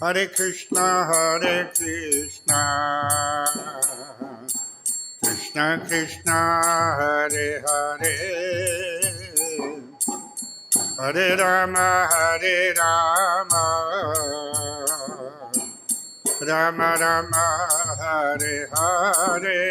Hare Krishna, Krishna Krishna, Hare Hare, Hare Rama, Rama Rama, Hare Hare.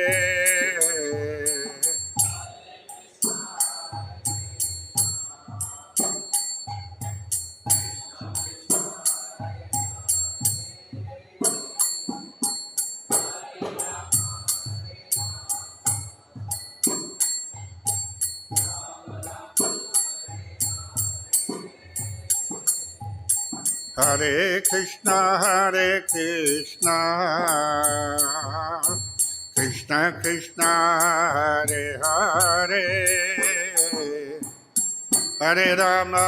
Hare Krishna, Krishna Krishna, Hare Hare, Hare Rama,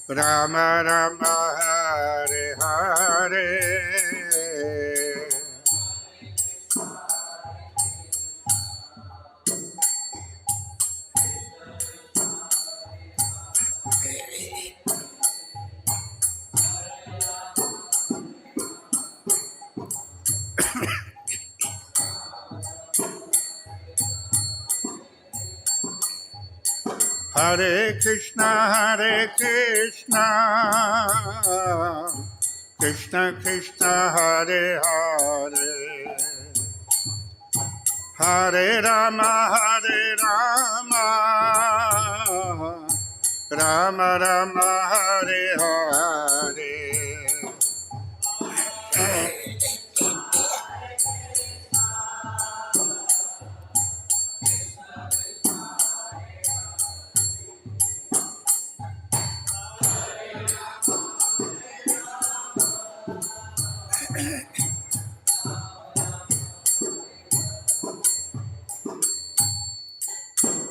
Rama Rama, Hare Hare. Hare Krishna, Krishna Krishna, Hare Hare, Hare Rama, Rama Rama, Hare Hare.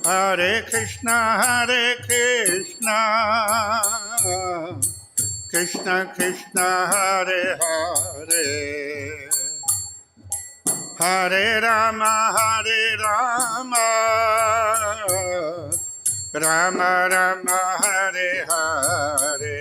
Hare Krishna, Krishna Krishna, Hare Hare, Hare Rama, Rama Rama, Hare Hare.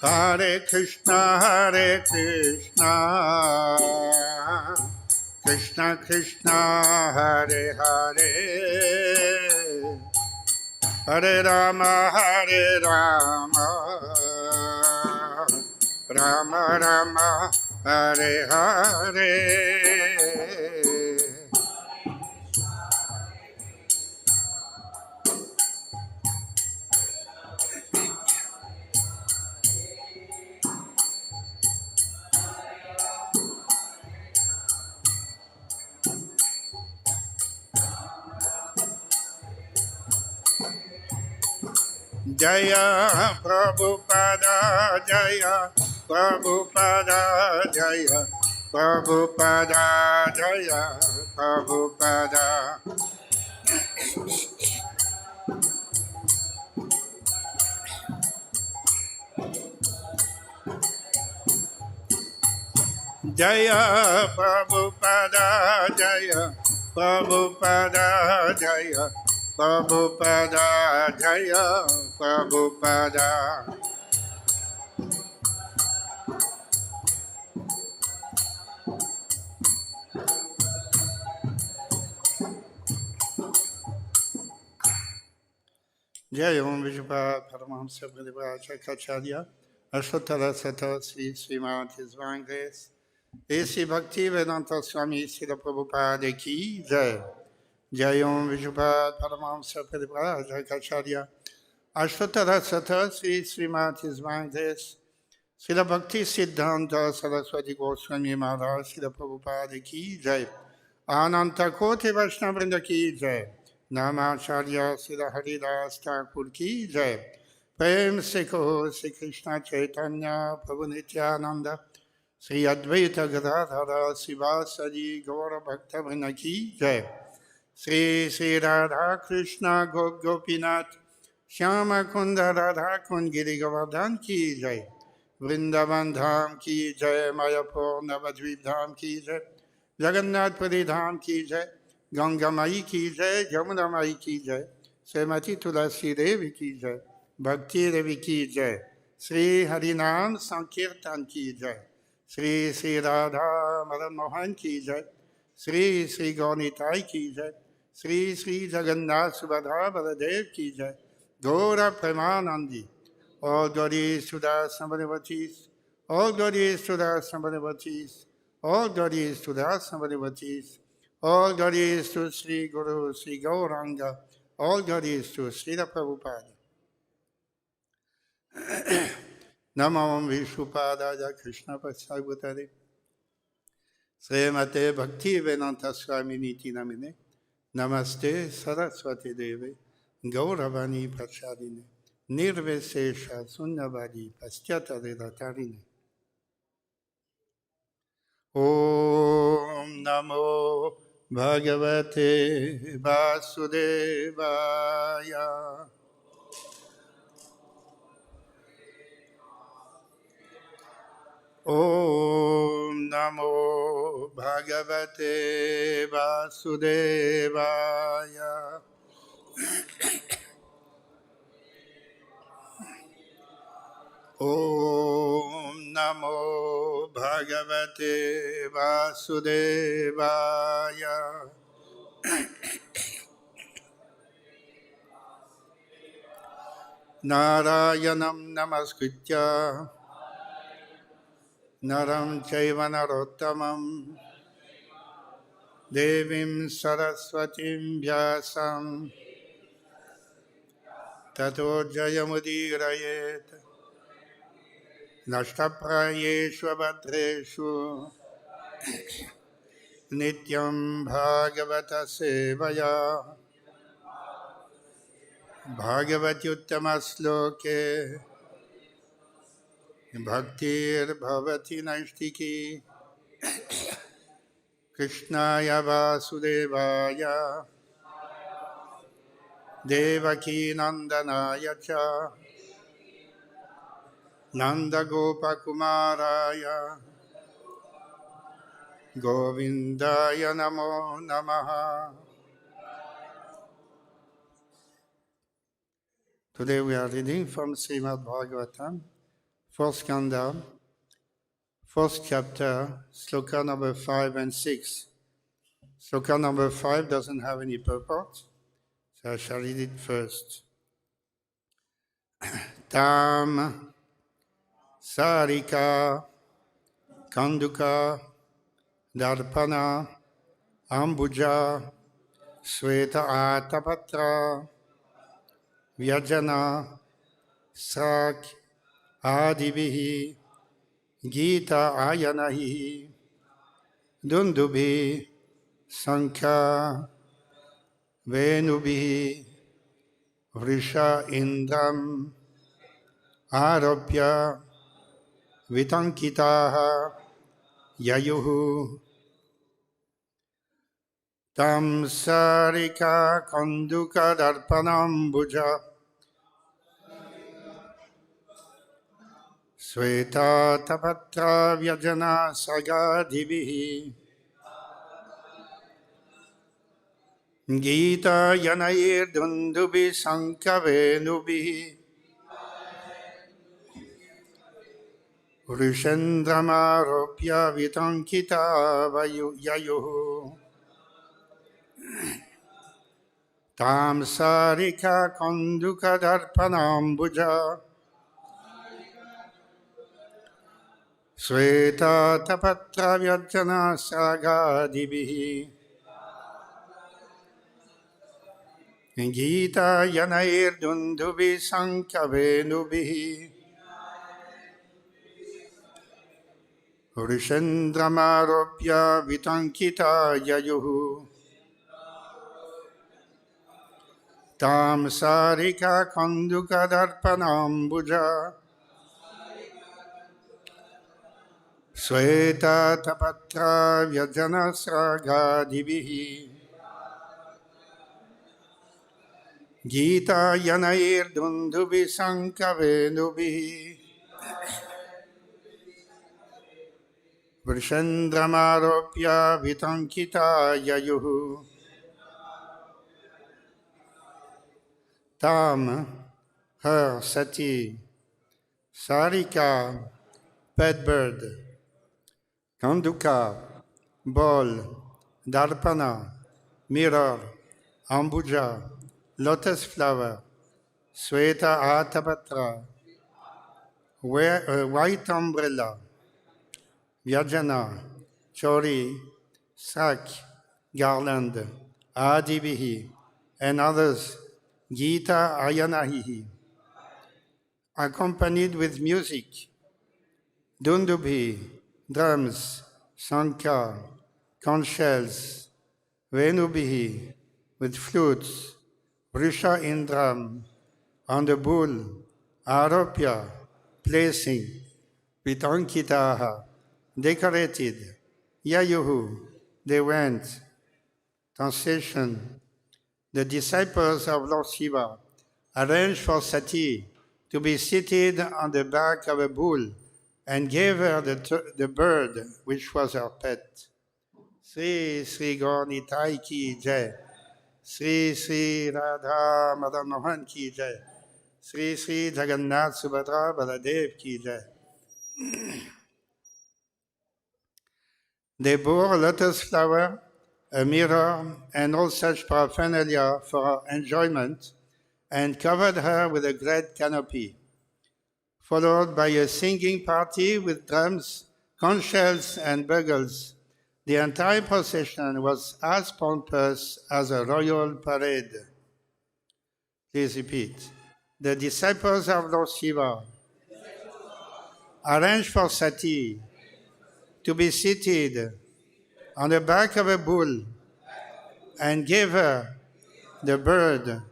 Hare Krishna, Krishna Krishna, Hare Hare, Hare Rama, Rama Rama, Hare Hare. Jaya Prabhupada, Jaya Prabhupada, Jaya Prabhupada, Jaya Prabhupada. Jaya Prabhupada, Jaya Prabhupada, Jaya Prabhupada, Jaya Prabhupada. Jayam Vishpa Paramahamsa Acharya Ashottara Sata Sri Śrīmad-Bhāgavatam et Sri Bhaktivedanta Swami Srila Prabhupada ki Jai. Jayam Vishpa Paramahamsa Acharya Ashottara Sata Sri Śrīmad-Bhāgavatam Srila Bhakti Siddhanta Saraswati Goswami Maharaj Srila Prabhupada ki Jai. Ananta Koti Vaishnavrinda ki Jai. Namacharya Srila Haridas Thakur ki Jai. Prem se kaho Sri Krishna Chaitanya Prabhu Nityananda Sri Advaita Gadadhara Sivasadi Gaura Bhakta Vrinda ki jai. Sri Sri Radha Krishna Gop Gopinath Shyama Kunda Radha Kund Giri Govardhan ki jai. Vrindavan Dham ki jai. Mayapur Navadvip Dham ki jai. Jagannath Puri Dham ki jai. Ganga Mai ki jai. Jamuna Mai ki jai. Srimati Tulasi Devi ki jai. Bhakti Devi ki jai. Sri Harinam Sankirtan ki jai. Sri Sri Radha Madan Mohan ki jai. Sri Sri Gaunitai ki jai. Sri Sri Jagannath Subhadra Baladev ki jai. Gaura Premanandi. All glories to the Sambhavatis. All glories to the Sambhavatis. All glories to the Sambhavatis. All glories to Sri Guru Sri Gauranga. All glories to Srila Prabhupada. Namam Vishnupadaya Krishna Pasagutare Srimate Bhakti Vedanta Swami Niti Namine Namaste Saraswati Deve Gauravani Prachadine Nirvesesha Sunnavadi Pastyata Redatarine Om Namo Bhagavate Vasudevaya Om Namo Bhagavate Vasudevaya Om Namo Bhagavate Vasudevaya Narayanam Namaskritya Naram Chaiva Narottamam Devim Saraswatim Vyasam Tato Jayamudirayet Nashtaprayeshu Abhadreshu Nityam Bhagavata Sevaya Bhagavatyuttamasloke Bhaktir Bhavati Naishtiki Krishnaya Vasudevaya Devaki Nandanaya Cha Nanda Gopakumaraya Govindaya Namo Namaha. Today we are reading from Śrīmad-Bhāgavatam, fourth skanda, fourth chapter, sloka number 5 and 6. Sloka number 5 doesn't have any purport, so I shall read it first. Tam sārikā-kanduka-darpaṇāmbuja śveta-ātapatra viajana-srag-ādibhiḥ gītā-ayanaiḥ dundubhi-śaṅkha-veṇubhir vṛṣa-indram āropya viṭaṅkitā yayuḥ tam sārikā-kanduka-darpaṇāmbuja śveta-ātapatra-vyajana-srag-ādibhiḥ gītā-ayanaiḥ dundubhi-śaṅkha-veṇubhir vṛṣendram āropya viṭaṅkitā yayuḥ tam sārikā-kanduka-darpaṇāmbuja śveta-ātapatra-vyajana-srag-ādibhiḥ gītā-ayanaiḥ dundubhi-śaṅkha-veṇubhir vṛṣendram āropya viṭaṅkitā yayuḥ tam sārikā-kanduka-darpaṇāmbuja śveta-ātapatra-vyajana-srag-ādibhiḥ gītā-ayanaiḥ dundubhi-śaṅkha-veṇubhir vṛṣendram āropya viṭaṅkitā yayuḥ tam her Satī sārikā, pet bird, kanduka, ball, darpaṇa, mirror, ambuja, lotus flower, śveta-ātapatra, white umbrella, vyajana, chowrie, srak, garland, ādibhiḥ, and others, gītā-ayanaiḥ, accompanied with music, dundubhi, drums, shaṅkha, conchshells, veṇubhiḥ, with flutes, vṛṣa-indram, on the bull, āropya, placing, viṭaṅkitā, decorated, yayuḥ, they went. Translation: the disciples of Lord Śiva arranged for Satī to be seated on the back of a bull and gave her the bird which was her pet. Sri Sri Gaur Nitai ki jai. Sri Sri Radha Madan Mohan ki jai. Sri Sri Jagannath Subhadra Baladev ki jai. They bore a lotus flower, a mirror, and all such paraphernalia for her enjoyment, and covered her with a great canopy, followed by a singing party with drums, conchshells, and bugles. The entire procession was as pompous as a royal parade. Please repeat. The disciples of Lord Śiva arranged for Satī to be seated on the back of a bull and gave her the bird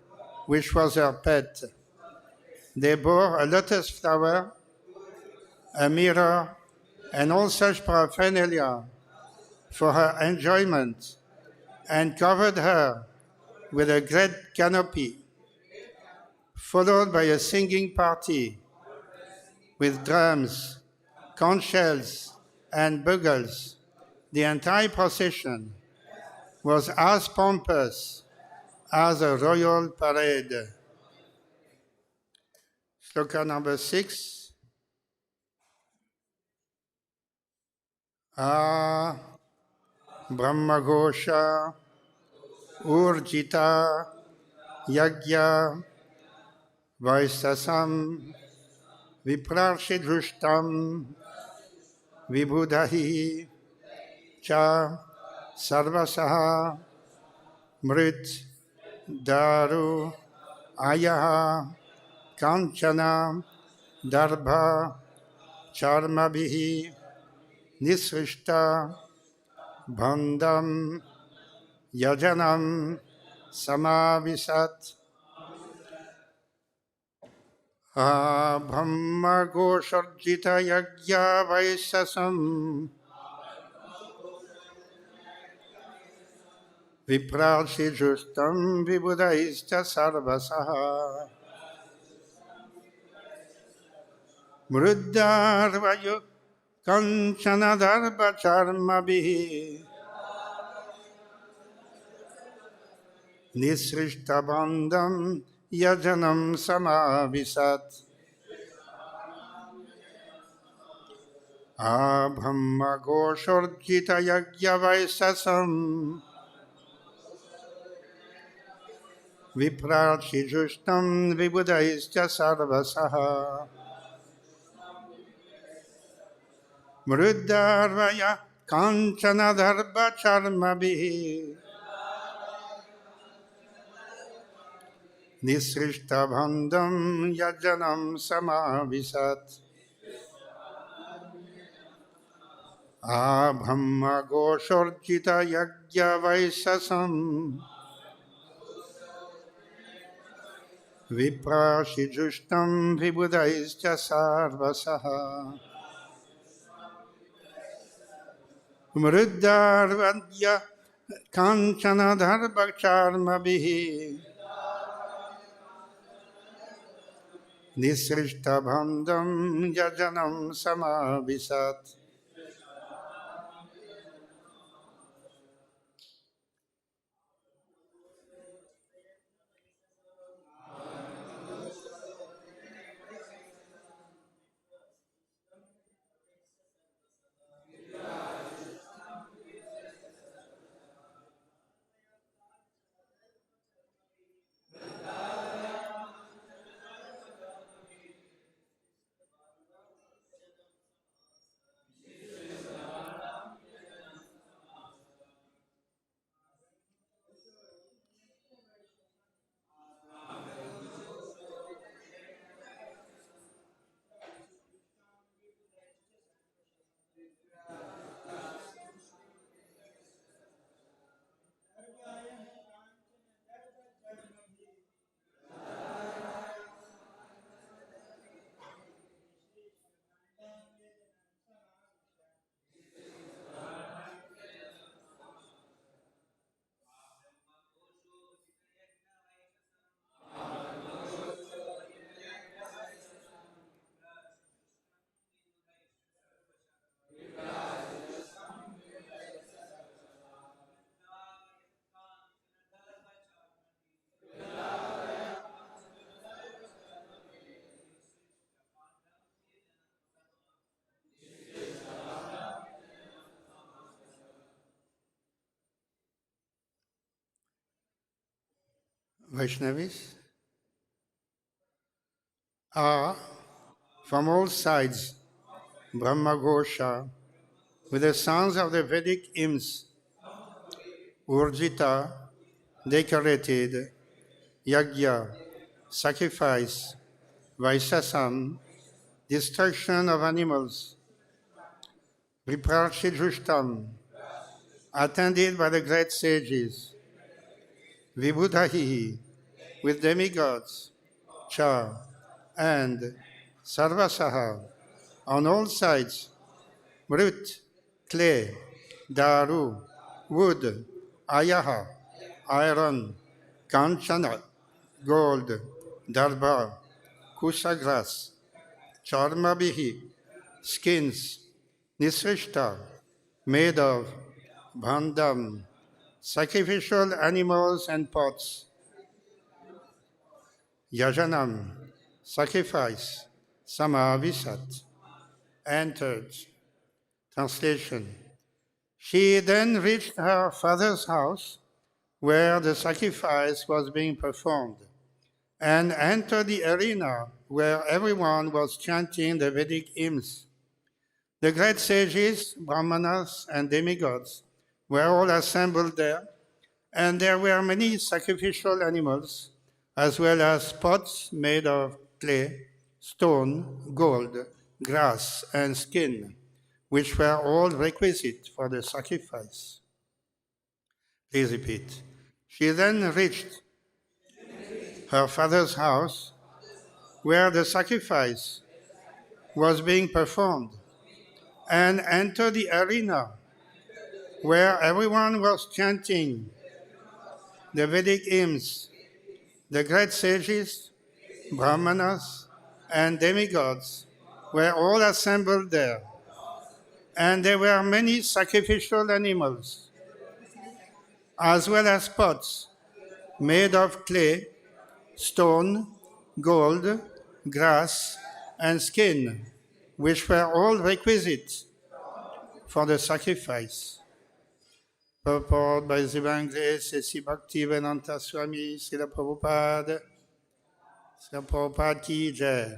which was her pet. They bore a lotus flower, a mirror, and all such paraphernalia for her enjoyment, and covered her with a great canopy, followed by a singing party with drums, conchshells, and bugles. The entire procession was as pompous as a royal parade. Shloka number 6. Brahmaghosha urjita yagya vaisasam viprarshidrushtam vibhudahi cha sarvasaha mrit daru ayaha kanchana darbha charmabhihi nisrishta bandham yajanam samavisat brahma gosharjita yagya vaisasam viprarshidrushtam vibhudaischa sarvasaha mruddarvayu kanchana darbha charmabhihi nisrishta bandham yajanam samavisat brahma gosharjita yagya vaisasam viprarshidrushtam vibhudaischa sarvasaha mruddarvaya kanchana darbha charmabhihi nisrishta bandham yajanam samavisat brahma gosharjita yagya vaisasam viprarshidrushtam vibhudaischa sarvasaha mruddarvadya kanchana-dharpacharmabhihi nisrishtabhandam yajanam samabhisat. Vaishnavis are from all sides Brahma Ghosha with the sounds of the Vedic hymns, Urjita, decorated, Yajna, sacrifice, Vaisasam, destruction of animals, Viprarshijustam, attended by the great sages, Vibhudahi, with demigods, Cha, and Sarvasaha, on all sides, Mrut, clay, Daru, wood, Ayaha, iron, Kanchana, gold, Darba, Kusa grass, Charmabhihi, skins, Nisrishta, made of Bandam, sacrificial animals and pots, Yajanam, sacrifice, Samavisat, entered. Translation. She then reached her father's house where the sacrifice was being performed and entered the arena where everyone was chanting the Vedic hymns. The great sages, brahmanas, and demigods were all assembled there, and there were many sacrificial animals, as well as pots made of clay, stone, gold, grass, and skin, which were all requisite for the sacrifice. Please repeat. She then reached her father's house where the sacrifice was being performed and entered the arena where everyone was chanting the Vedic hymns. The great sages, brahmanas, and demigods were all assembled there, and there were many sacrificial animals, as well as pots made of clay, stone, gold, grass, and skin, which were all requisite for the sacrifice. Purport by His Divine Grace, Sri Bhaktivedanta Swami, Srila Prabhupada, Srila Prabhupada Ki Jai.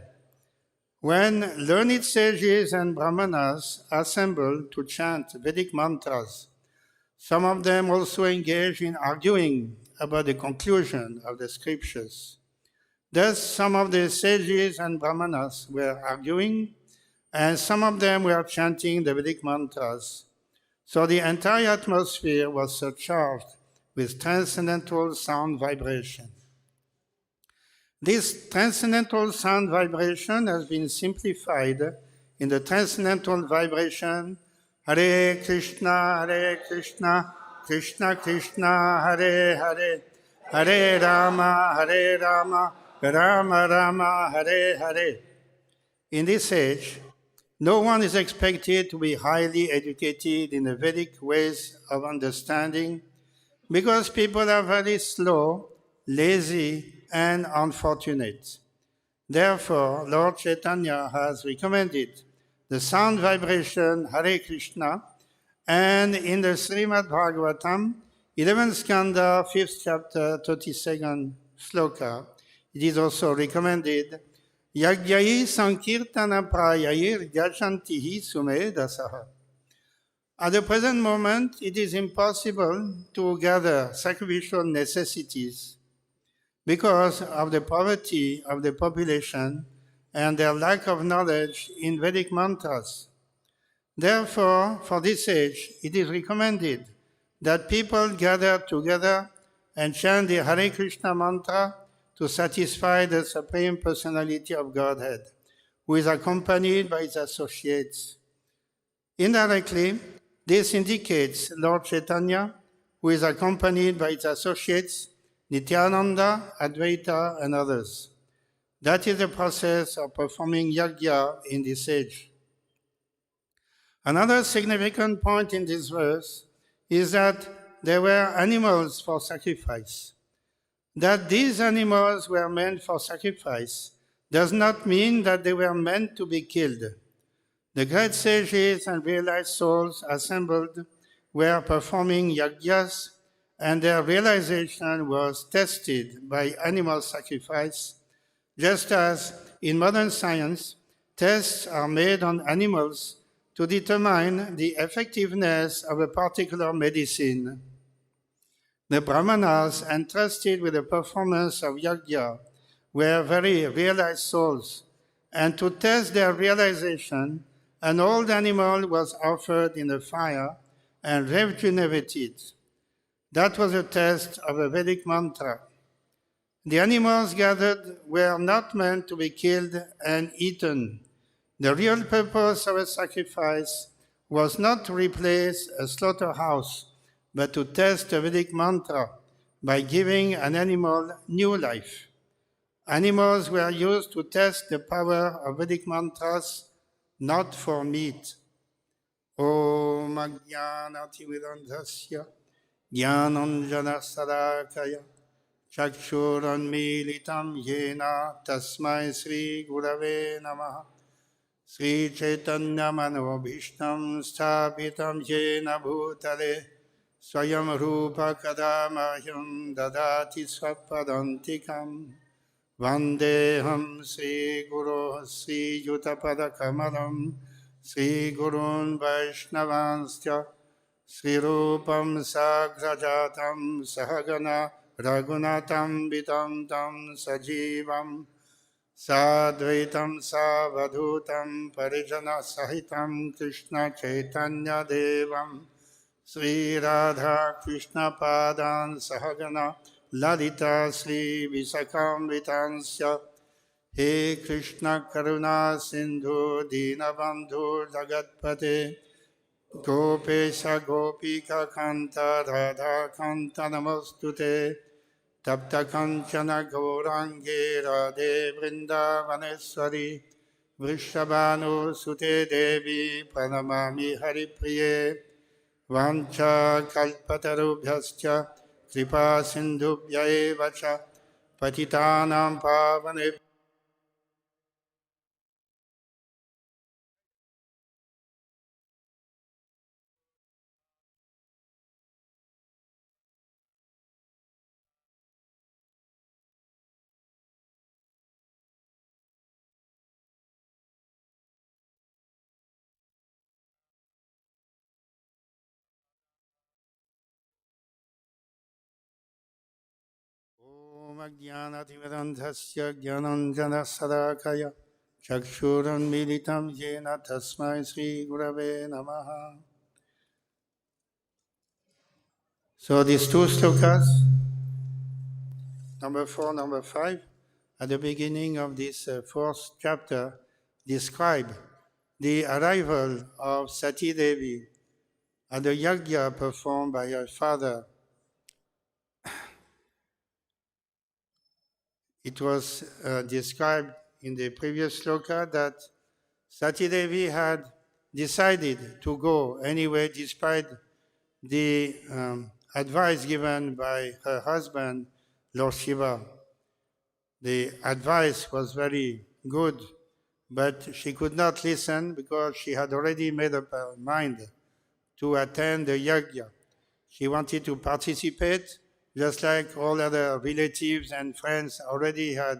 When learned sages and brahmanas assembled to chant Vedic mantras, some of them also engaged in arguing about the conclusion of the scriptures. Thus, some of the sages and brahmanas were arguing, and some of them were chanting the Vedic mantras. So the entire atmosphere was surcharged with transcendental sound vibration. This transcendental sound vibration has been simplified in the transcendental vibration Hare Krishna, Krishna Krishna, Hare Hare, Hare Rama, Rama Rama, Hare Hare. In this age, no one is expected to be highly educated in the Vedic ways of understanding because people are very slow, lazy, and unfortunate. Therefore, Lord Chaitanya has recommended the sound vibration Hare Krishna, and in the Śrīmad-Bhāgavatam, 11th skanda, 5th chapter, 32nd sloka, it is also recommended Yajyayi sankirtana prayayir gajantihi sumedasaha. At the present moment, it is impossible to gather sacrificial necessities because of the poverty of the population and their lack of knowledge in Vedic mantras. Therefore, for this age, it is recommended that people gather together and chant the Hare Krishna mantra to satisfy the Supreme Personality of Godhead, who is accompanied by his associates. Indirectly, this indicates Lord Chaitanya, who is accompanied by his associates, Nityananda, Advaita, and others. That is the process of performing yajna in this age. Another significant point in this verse is that there were animals for sacrifice. That these animals were meant for sacrifice does not mean that they were meant to be killed. The great sages and realized souls assembled were performing yajnas, and their realization was tested by animal sacrifice, just as in modern science, tests are made on animals to determine the effectiveness of a particular medicine. The Brahmanas entrusted with the performance of yajna were very realized souls, and to test their realization, an old animal was offered in the fire and rejuvenated. That was a test of a Vedic mantra. The animals gathered were not meant to be killed and eaten. The real purpose of a sacrifice was not to replace a slaughterhouse, but to test the Vedic mantra by giving an animal new life. Animals were used to test the power of Vedic mantras, not for meat. Om Ajnanatimirandhasya Jnananjana-sadakaya Chakshuranmilitam Yena Tasmai Sri Gurave Namaha Sri Chaitanya Manobhishtam Sthapitam Yena Bhutale Swayam Rupa Kadamahyam Dadati Swapadantikam Vandeham Sri Guru Sri Yutapada Kamalam Sri Gurun Vaishnavanstya Sri Rupam Sagrajatam Sahagana Raghunatam Vitam Tam Sajivam Sadvaitam Savadhutam Parijana Sahitam Krishna Chaitanya Devam Sri Radha Krishna Padan Sahagana Lalita Sri Visakam Vitansya He Krishna Karuna Sindhu Dinabandhu Jagatpate Gopesha Gopika Kanta Radha Kanta Namostute Tapta Kanchana Gaurangi Radhe Vrindavaneshwari Vrishabhanu Sute Devi Pranamami Haripriye Vancha Kalpatarubhyascha Kripa Sindhubhya eva cha Patitanam Pavane Om Ajnanatimirandhasya Jnananjana-sadakaya Chakshuranmilitam Yena Tasmai Sri Gurave Namaha. So these two slokas, number 4, number 5, at the beginning of this fourth chapter, describe the arrival of Satī Devi at the yajna performed by her father. It was described in the previous sloka that Satī Devi had decided to go anyway despite the advice given by her husband, Lord Śiva. The advice was very good, but she could not listen because she had already made up her mind to attend the yajna. She wanted to participate, just like all other relatives and friends already had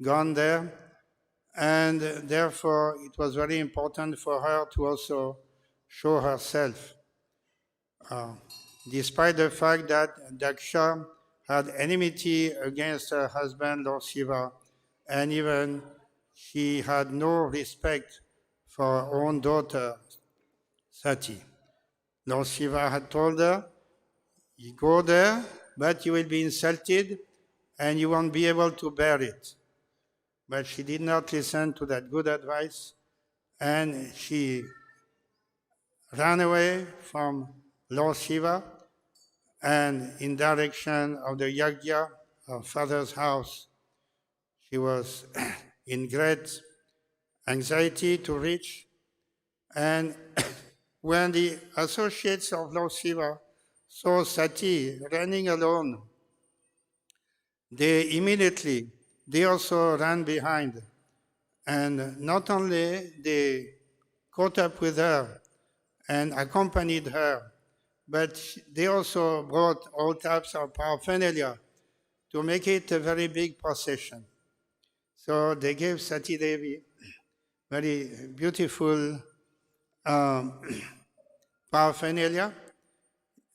gone there. And therefore, it was very important for her to also show herself. Despite the fact that Daksha had enmity against her husband, Lord Śiva, and even she had no respect for her own daughter, Satī. Lord Śiva had told her, you go there, but you will be insulted and you won't be able to bear it. But she did not listen to that good advice, and she ran away from Lord Śiva and in direction of the yajna, her father's house. She was in great anxiety to reach, and when the associates of Lord Śiva saw Satī running alone, they also ran behind. And not only they caught up with her and accompanied her, but they also brought all types of paraphernalia to make it a very big procession. So they gave Satī Devi very beautiful paraphernalia,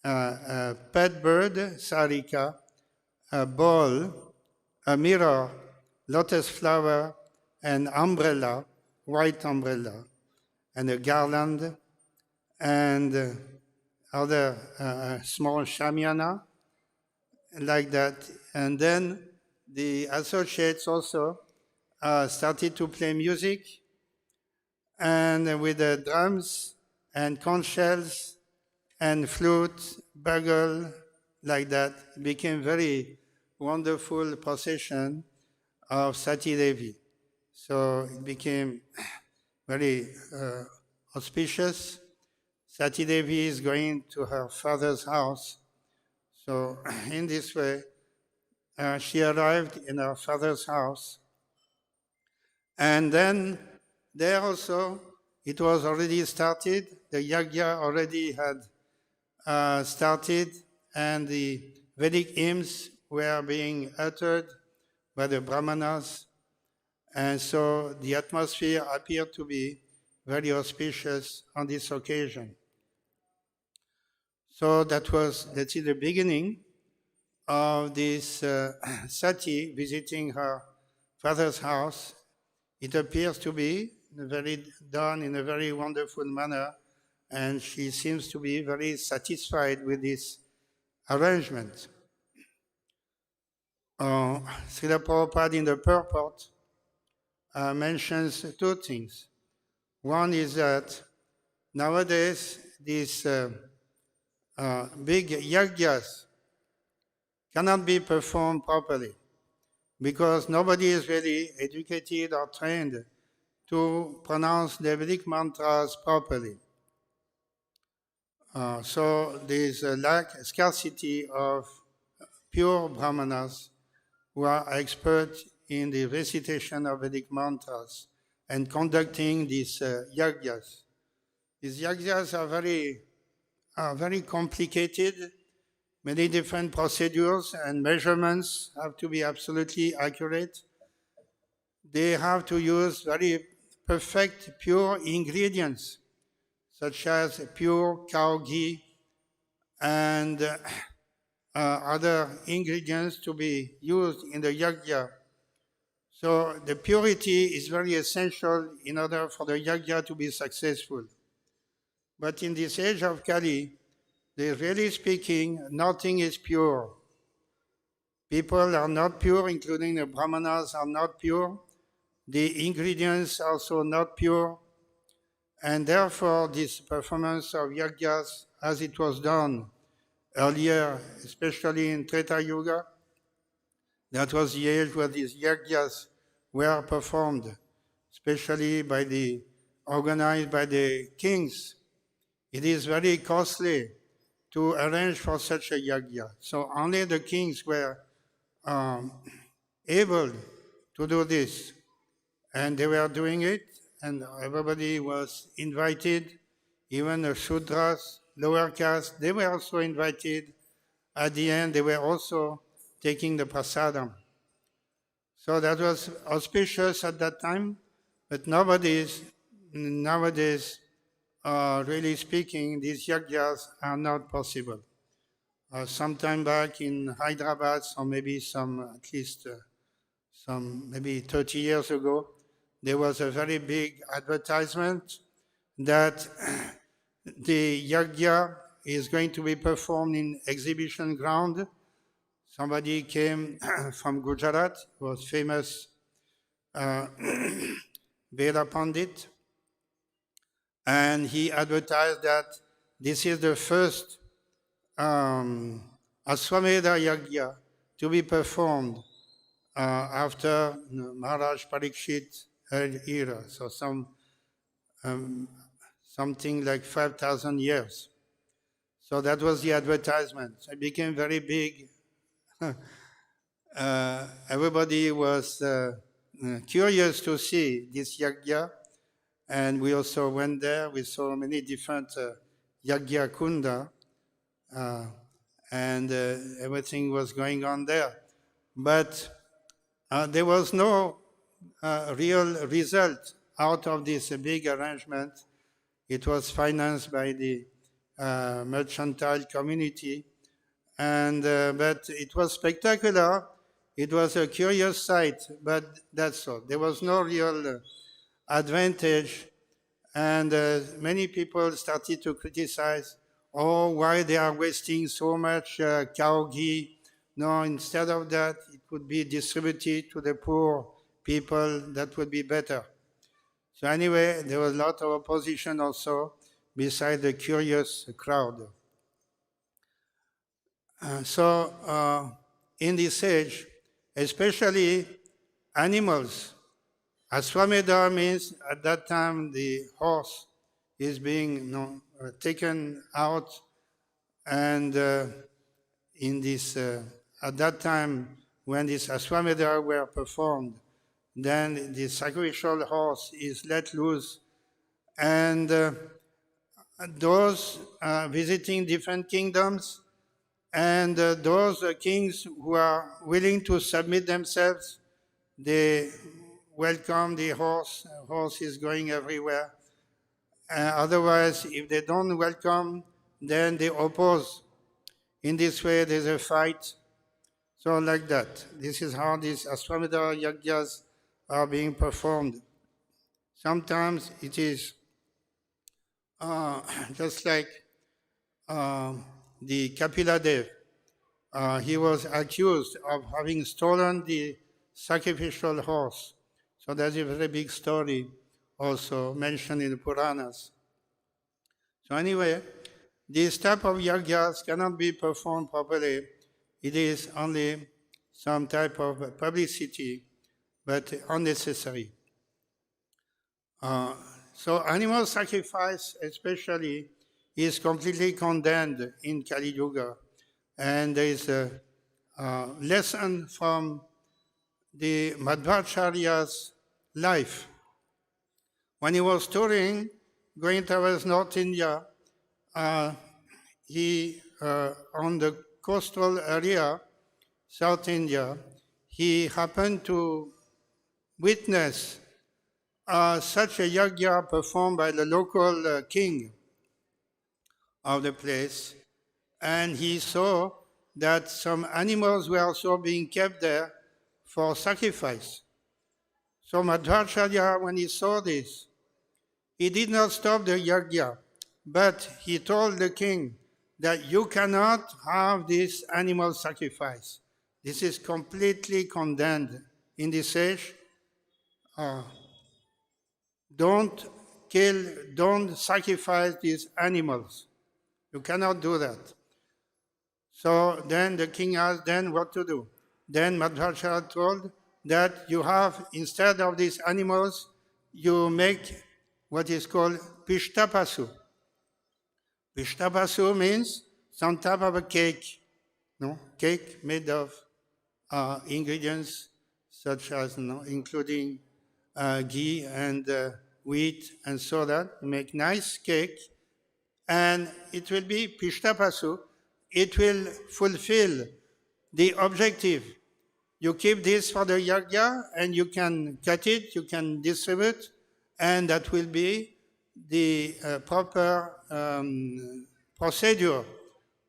a pet bird, sārikā, a ball, a mirror, lotus flower, an umbrella, white umbrella, and a garland, and other small shamiana, like that. And then the associates also started to play music, and with the drums and conchshells and flutes, bugle, like that. It became very wonderful procession of Satī Devi. So it became very auspicious. Satī Devi is going to her father's house. So in this way, she arrived in her father's house. And then there also, it was already started. The yajna already had started, and the Vedic hymns were being uttered by the brahmanas. And so the atmosphere appeared to be very auspicious on this occasion. So that was, let's see, the beginning of this Satī visiting her father's house. It appears to be done in a very wonderful manner, and she seems to be very satisfied with this arrangement. Srila Prabhupada in the purport mentions two things. One is that nowadays these big yajnas cannot be performed properly because nobody is really educated or trained to pronounce the Vedic mantras properly. So there is a scarcity of pure brahmanas who are experts in the recitation of Vedic mantras and conducting these yajnas. These yajnas are very complicated. Many different procedures and measurements have to be absolutely accurate. They have to use very perfect, pure ingredients, such as pure cow ghee and other ingredients to be used in the yajna. So the purity is very essential in order for the yajna to be successful. But in this age of Kali, really speaking, nothing is pure. People are not pure, including the brahmanas are not pure. The ingredients are also not pure. And therefore, this performance of yajnas as it was done earlier, especially in Treta Yuga. That was the age where these yajnas were performed, especially organized by the kings. It is very costly to arrange for such a yajna. So only the kings were able to do this. And they were doing it, and everybody was invited, even the Shudras, lower caste, they were also invited. At the end, they were also taking the prasadam. So that was auspicious at that time, but nowadays, really speaking, these yajnas are not possible. Sometime back in Hyderabad, or maybe maybe 30 years ago, there was a very big advertisement that the yajna is going to be performed in exhibition ground. Somebody came from Gujarat, was famous Veda Pandit, and he advertised that this is the first Aswamedha Yajna to be performed after Maharaj Parikshit era, so something like 5,000 years. So that was the advertisement. So it became very big. Everybody was curious to see this yajna, and we also went there. We saw many different yajna kunda, and everything was going on there. But there was no real result out of this big arrangement. It was financed by the mercantile community, and but it was spectacular. It was a curious sight, but that's all. There was no real advantage, and many people started to criticize, why they are wasting so much cow ghee. No, instead of that, it would be distributed to the poor people. That would be better. So anyway, there was a lot of opposition also, beside the curious crowd. In this age, especially animals, Aswamedha means at that time the horse is being taken out, and in this at that time when this Aswamedha were performed, then the sacrificial horse is let loose, and those visiting different kingdoms and those kings who are willing to submit themselves, they welcome the horse. Horse is going everywhere. Otherwise, if they don't welcome, then they oppose. In this way, there's a fight. So like that. This is how these Aswamedha yajnas are being performed. Sometimes it is just like the Kapila-dev. He was accused of having stolen the sacrificial horse. So there's a very big story also mentioned in the Puranas. So anyway, this type of yajnas cannot be performed properly. It is only some type of publicity, but unnecessary. So animal sacrifice especially is completely condemned in Kali Yuga. And there is a lesson from the Madhvacharya's life. When he was touring, going towards North India, he, on the coastal area, South India, he happened to witness such a yajna performed by the local king of the place, and he saw that some animals were also being kept there for sacrifice. So Madhvacharya, when he saw this, he did not stop the yajna, but he told the king that you cannot have this animal sacrifice. This is completely condemned in this age. Don't kill, don't sacrifice these animals. You cannot do that. So then the king asked, then what to do? Then Madhvacharya told that you have, instead of these animals, you make what is called pishtapasu. Pishtapasu means some type of a cake, no? Cake made of ingredients such as, including ghee and wheat and so that. Make nice cake, and it will be pishtapasu. It will fulfill the objective. You keep this for the yajna, and you can cut it, you can distribute, and that will be the proper procedure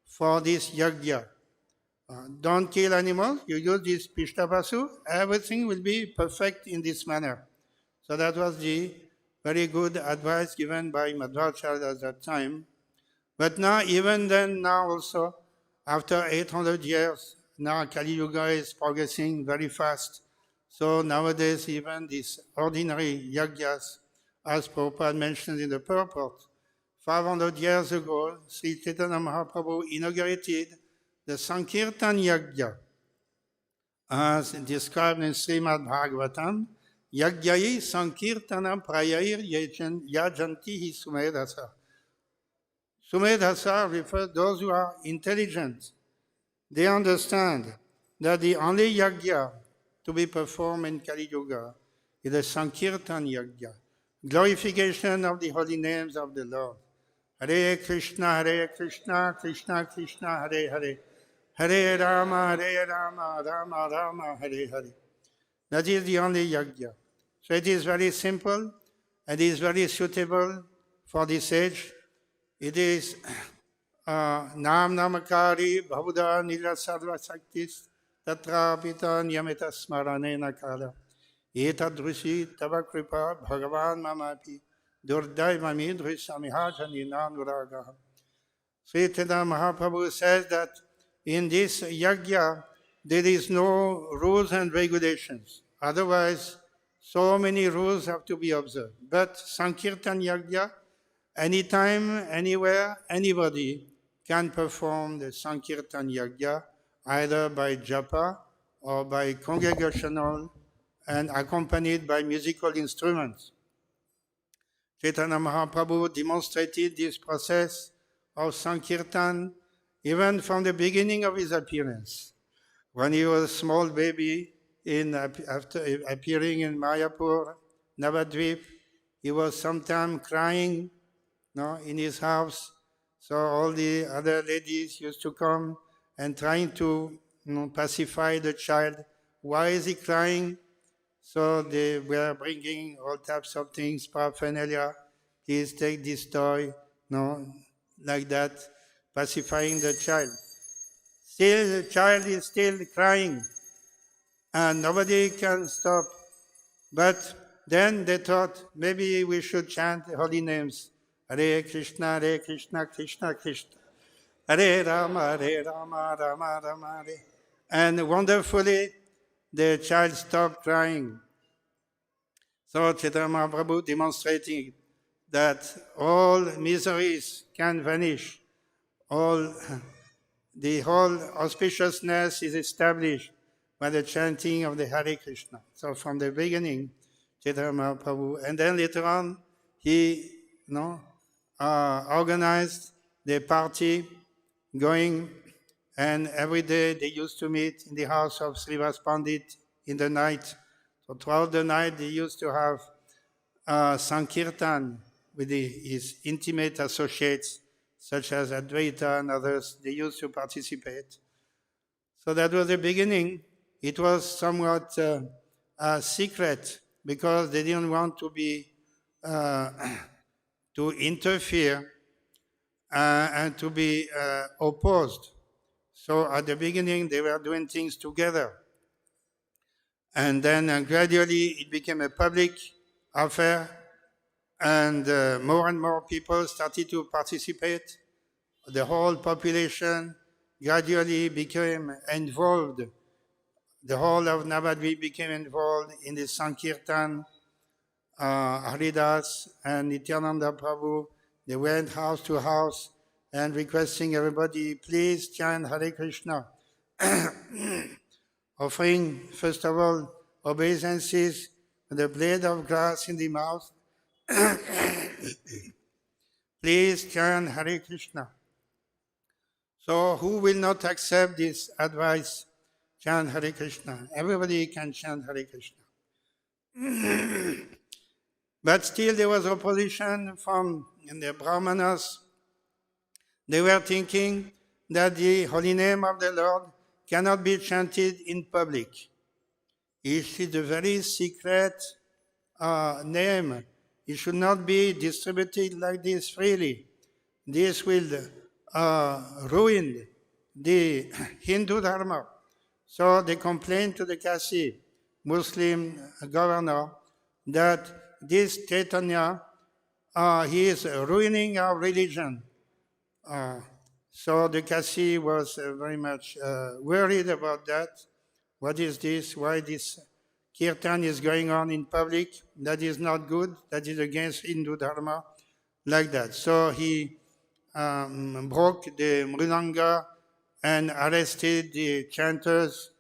for this yajna. Don't kill animals, you use this pishtapasu, everything will be perfect in this manner. So that was the very good advice given by Madhvacharya at that time. But now, even then, now also, after 800 years, now Kali Yuga is progressing very fast. So nowadays, even these ordinary yajnas, as Prabhupada mentioned in the purport, 500 years ago, Sri Chaitanya Mahaprabhu inaugurated the Sankirtan Yajna, as described in Śrīmad-Bhāgavatam, Yajnayi Sankirtanam Prayair Yajantihi Sumedhasa. Sumedhasa refers to those who are intelligent. They understand that the only yajna to be performed in Kali Yuga is the Sankirtan Yajna, glorification of the holy names of the Lord. Hare Krishna, Krishna Krishna, Hare Hare, Hare Rama, Rama Rama, Hare Hare. That is the only yajna. So it is very simple and is very suitable for this age. It is Nam Namakari Bhavuda Nila Sarva Saktis Tatra Pita Niyamita Smaranena Kala Etadrushi Tava Kripa Bhagavan Mamapi Durdai Mami Drisamihajan Inanuragaha. Sri Chaitanya Mahaprabhu says that in this yajna there is no rules and regulations. Otherwise, so many rules have to be observed. But Sankirtan yajna, anytime, anywhere, anybody can perform the Sankirtan yajna, either by japa or by congregational and accompanied by musical instruments. Chaitanya Mahaprabhu demonstrated this process of Sankirtan even from the beginning of his appearance. When he was a small baby, after appearing in Mayapur, Navadvip, he was sometimes crying in his house. So all the other ladies used to come and trying to pacify the child. Why is he crying? So they were bringing all types of things, paraphernalia. Please take this toy, like that, pacifying the child. Still, the child is still crying, and nobody can stop. But then they thought maybe we should chant the holy names. Hare Krishna, Krishna Krishna. Hare Rama, Rama Rama, Hare. And wonderfully, the child stopped crying. So Chaitanya Mahaprabhu demonstrating that all miseries can vanish. The whole auspiciousness is established by the chanting of the Hare Krishna. So from the beginning, Chaitanya Mahaprabhu, and then later on, he organized the party going, and every day they used to meet in the house of Srivas Pandit in the night. So throughout the night, they used to have Sankirtan with his intimate associates, such as Advaita and others. They used to participate. So that was the beginning. It was somewhat a secret because they didn't want to be to interfere and to be opposed. So at the beginning, they were doing things together. And then gradually, it became a public affair, and more and more people started to participate. The whole population gradually became involved. The whole of Navadvip became involved in the Sankirtan. Haridas and Nityananda Prabhu, they went house to house and requesting everybody, please chant Hare Krishna, offering, first of all, obeisances with a blade of grass in the mouth. Please chant Hare Krishna. So who will not accept this advice? Chant Hare Krishna. Everybody can chant Hare Krishna. But still there was opposition from the Brahmanas. They were thinking that the holy name of the Lord cannot be chanted in public. It is a very secret name. It should not be distributed like this freely. This will ruin the Hindu Dharma. So they complained to the Kasi, Muslim governor, that this Chaitanya, he is ruining our religion. So the Kasi was very much worried about that. What is this? Why this kirtan is going on in public? That is not good. That is against Hindu Dharma, like that. So he broke the mridanga and arrested the chanters.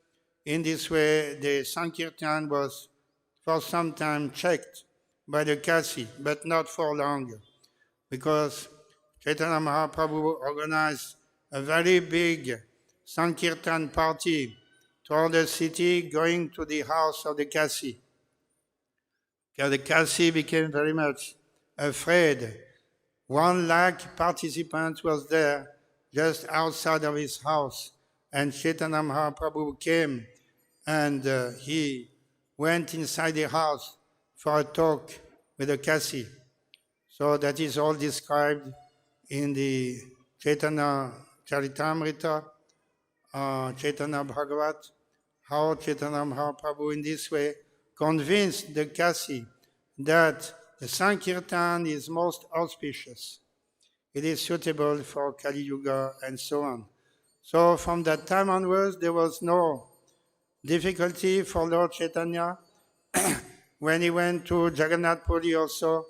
In this way, the Sankirtan was for some time checked by the Kasi, but not for long, because Chaitanya Mahaprabhu organized a very big Sankirtan party throughout the city, going to the house of the Kasi. The Kasi became very much afraid. 1 lakh participants was there just outside of his house, and Chaitanya Mahaprabhu came and he went inside the house for a talk with the Kasi. So that is all described in the Chaitanya Charitamrita, Chaitanya Bhagavat, how Chaitanya Mahaprabhu in this way convinced the Kasi that the Sankirtan is most auspicious. It is suitable for Kali Yuga and so on. So from that time onwards, there was no difficulty for Lord Chaitanya. When he went to Jagannath Puri also,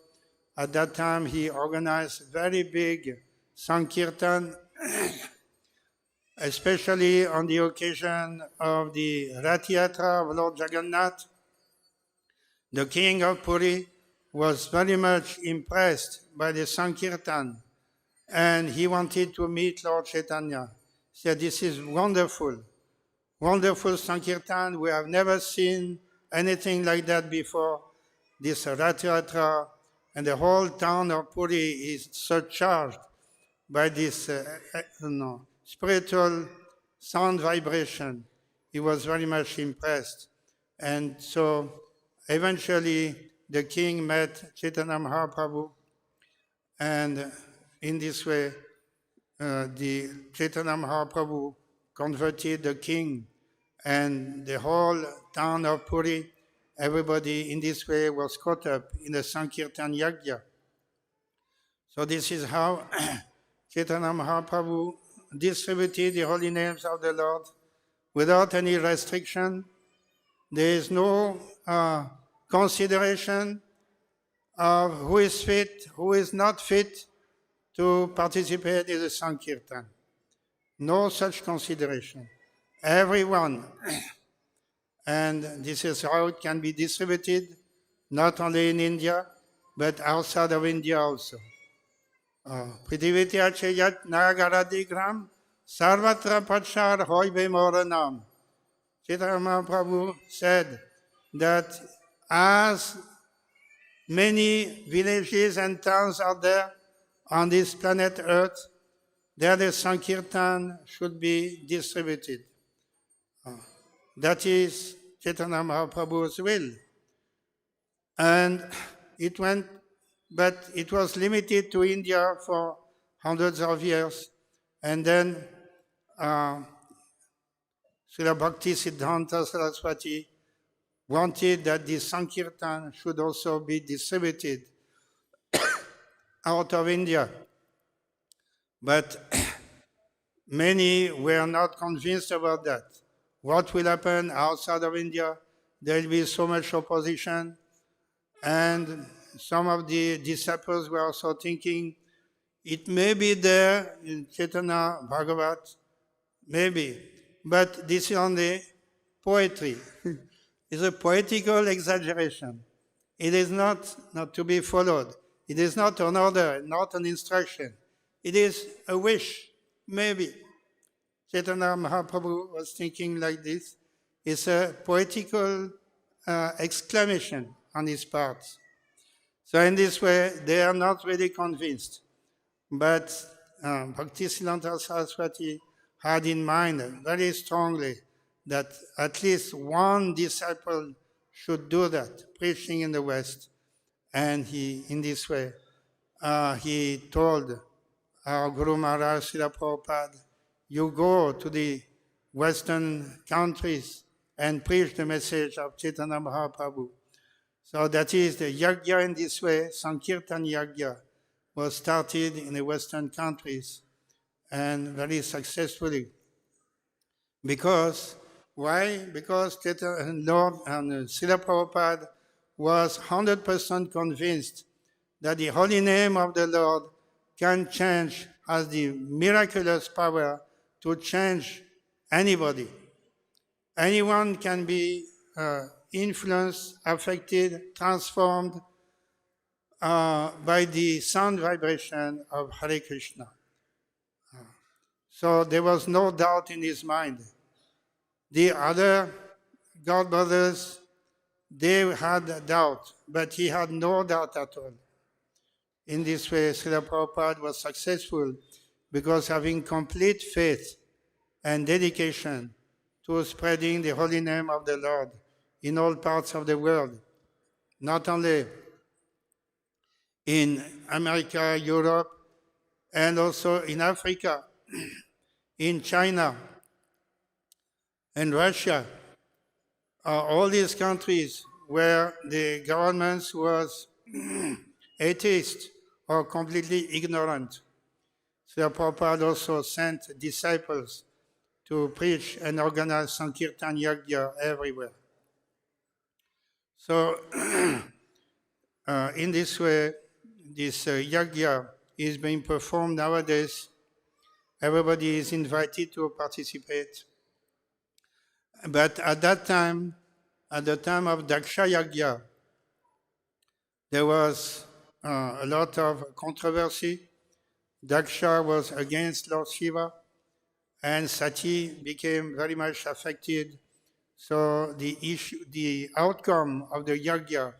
at that time he organized very big Sankirtan, especially on the occasion of the Rath Yatra of Lord Jagannath. The king of Puri was very much impressed by the Sankirtan, and he wanted to meet Lord Chaitanya. He said, "This is wonderful, wonderful Sankirtan. We have never seen anything like that before. This Rath Yatra, and the whole town of Puri is surcharged by this spiritual sound vibration." He was very much impressed. And so eventually the king met Chaitanya Mahaprabhu, and in this way the Chaitanya Mahaprabhu converted the king and the whole town of Puri. Everybody in this way was caught up in the Sankirtan Yajna. So this is how Chaitanya Mahaprabhu distributed the holy names of the Lord without any restriction. There is no consideration of who is fit, who is not fit to participate in the Sankirtan. No such consideration. Everyone. And this is how it can be distributed, not only in India, but outside of India also. Prithivitya chayat nagaradigram sarvatra pachar hoibe moranam. Chaitanya Mahaprabhu said that as many villages and towns are there on this planet Earth, there the Sankirtan should be distributed. That is Chaitanya Mahaprabhu's will. And it went, but it was limited to India for hundreds of years. And then Srila Bhakti Siddhanta Saraswati wanted that the Sankirtan should also be distributed out of India. But many were not convinced about that. What will happen outside of India? There will be so much opposition. And some of the disciples were also thinking, It may be there in Śrīmad-Bhāgavatam, maybe, but this is only poetry. It's a poetical exaggeration. It is not to be followed. It is not an order, not an instruction. It is a wish, maybe. Chaitanya Mahaprabhu was thinking like this. It's a poetical exclamation on his part. So in this way, they are not really convinced. But Bhaktisiddhanta Saraswati had in mind very strongly that at least one disciple should do that, preaching in the West. And he, in this way, he told our Guru Maharaj Srila Prabhupada, you go to the Western countries and preach the message of Chaitanya Mahaprabhu. So that is the yajna in this way, Sankirtan yajna, was started in the Western countries and very successfully. Because, why? Because Lord and Srila Prabhupada was 100% convinced that the holy name of the Lord can change, has the miraculous power to change anybody. Anyone can be influenced, affected, transformed by the sound vibration of Hare Krishna. So there was no doubt in his mind. The other God brothers, they had a doubt, but he had no doubt at all. In this way, Srila Prabhupada was successful because having complete faith and dedication to spreading the holy name of the Lord in all parts of the world, not only in America, Europe, and also in Africa, in China, and Russia, all these countries where the governments was atheist or completely ignorant. Srila Prabhupada also sent disciples to preach and organize Sankirtan Yajna everywhere. So, in this way, this Yajna is being performed nowadays. Everybody is invited to participate. But at that time, at the time of Daksha Yajna, there was a lot of controversy. Daksha was against Lord Śiva, and Satī became very much affected. So the outcome of the Yajna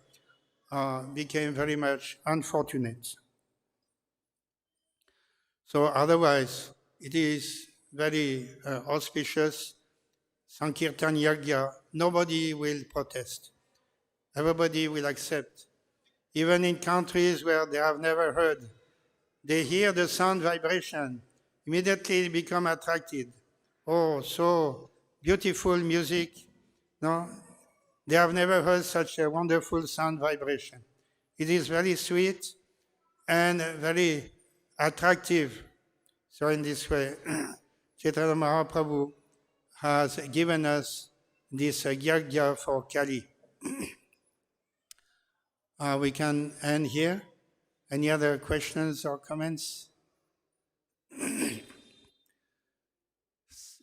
became very much unfortunate. So otherwise, it is very auspicious. Sankirtan Yajna, nobody will protest. Everybody will accept. Even in countries where they have never heard, they hear the sound vibration, immediately become attracted. Oh, so beautiful music. No, they have never heard such a wonderful sound vibration. It is very sweet and very attractive. So in this way, Chaitanya Mahaprabhu has given us this yajna for Kali. We can end here. Any other questions or comments?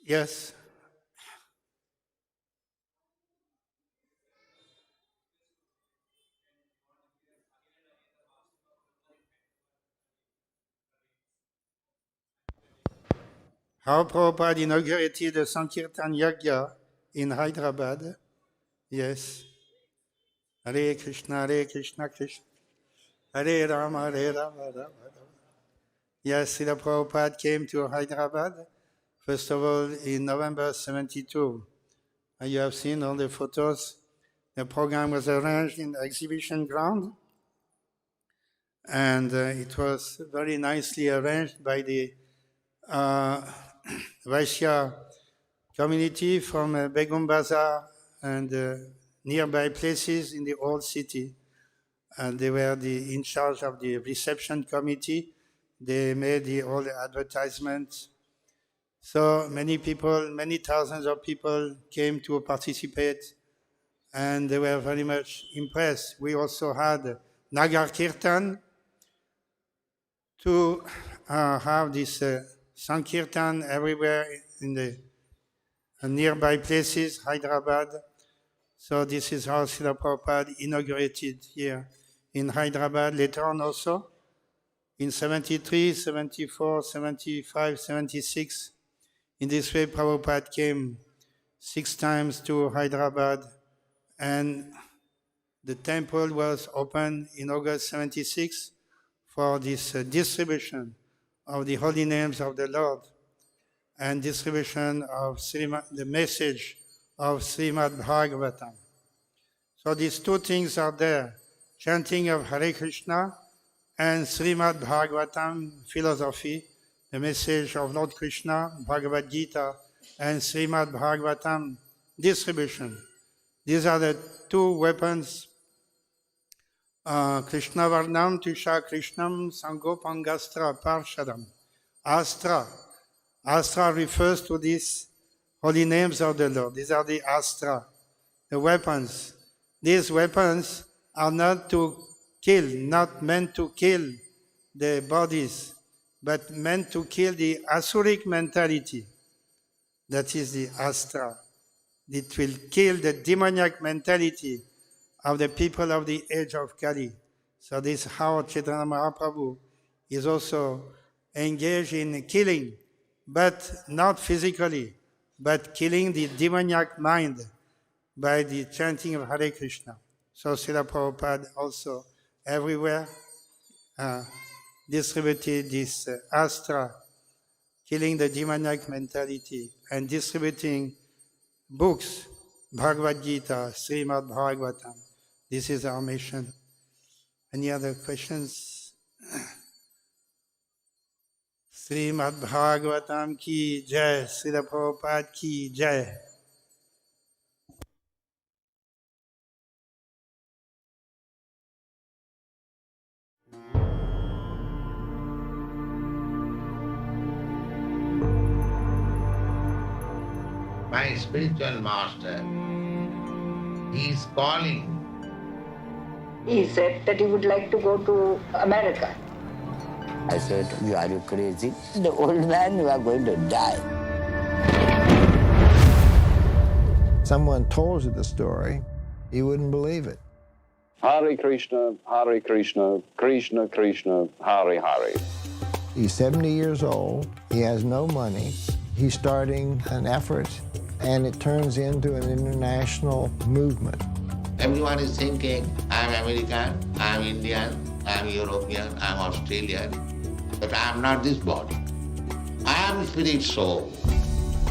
Yes? How Prabhupada inaugurated the Sankirtan Yajna in Hyderabad. Yes. Hare Krishna, Krishna. Hare Rama, Rama, Rama. Yes, Srila Prabhupada came to Hyderabad, first of all, in November 72. You have seen all the photos. The program was arranged in the exhibition ground, and it was very nicely arranged by the Vaishya community from Begum Bazaar and nearby places in the old city. And they were in charge of the reception committee. They made all the advertisements. So many people, many thousands of people came to participate, and they were very much impressed. We also had Nagar Kirtan to have this Sankirtan everywhere in the nearby places, Hyderabad. So this is how Srila Prabhupada inaugurated here in Hyderabad. Later on also, in 73, 74, 75, 76. In this way, Prabhupada came 6 times to Hyderabad, and the temple was opened in August 76 for this distribution of the holy names of the Lord and distribution of the message of Śrīmad-Bhāgavatam. So these 2 things are there, chanting of Hare Krishna and Śrīmad-Bhāgavatam philosophy, the message of Lord Krishna, Bhagavad Gita, and Śrīmad-Bhāgavatam distribution. These are the 2 weapons. Krishna Varnam Tisha Krishnam Sangopangastra Parshadam. Astra. Astra refers to these holy names of the Lord. These are the astra, the weapons. These weapons are not to kill, not meant to kill the bodies, but meant to kill the asuric mentality. That is the astra. It will kill the demoniac mentality of the people of the age of Kali. So this is how Chaitanya Mahaprabhu is also engaged in killing, but not physically, but killing the demoniac mind by the chanting of Hare Krishna. So Srila Prabhupada also everywhere distributed this astra, killing the demoniac mentality, and distributing books, Bhagavad Gita, Śrīmad-Bhāgavatam. This is our mission. Any other questions? Śrīmad-Bhāgavatam ki jai, Srila Prabhupada ki jai. My spiritual master, he is calling. He said that he would like to go to America. I said, are you crazy? The old man, you are going to die. Someone told you the story, you wouldn't believe it. Hare Krishna, Krishna Krishna, Hare Hare. He's 70 years old, he has no money, he's starting an effort, and it turns into an international movement. Everyone is thinking, I'm American, I'm Indian, I'm European, I'm Australian, but I'm not this body. I am spirit soul.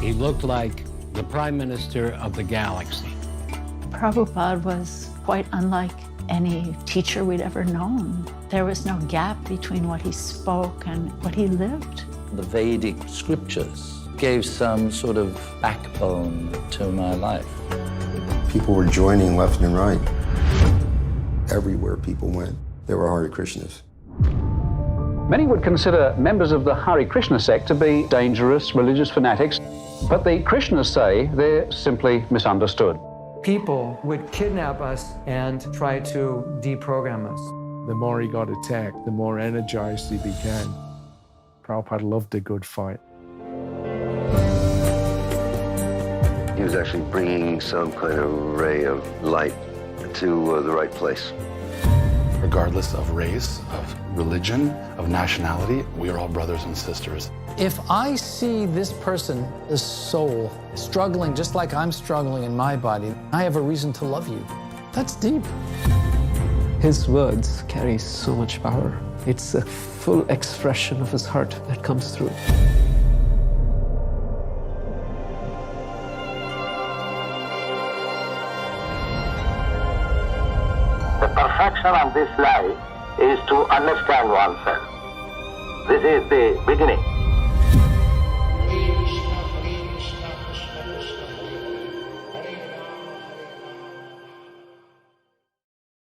He looked like the Prime Minister of the galaxy. Prabhupada was quite unlike any teacher we'd ever known. There was no gap between what he spoke and what he lived. The Vedic scriptures gave some sort of backbone to my life. People were joining left and right. Everywhere people went, there were Hare Krishnas. Many would consider members of the Hare Krishna sect to be dangerous religious fanatics, but the Krishnas say they're simply misunderstood. People would kidnap us and try to deprogram us. The more he got attacked, the more energized he became. Prabhupada loved a good fight. He was actually bringing some kind of ray of light to the right place. Regardless of race, of religion, of nationality, we are all brothers and sisters. If I see this person, this soul, struggling just like I'm struggling in my body, I have a reason to love you. That's deep. His words carry so much power. It's a full expression of his heart that comes through. The perfection of this life is to understand oneself. This is the beginning.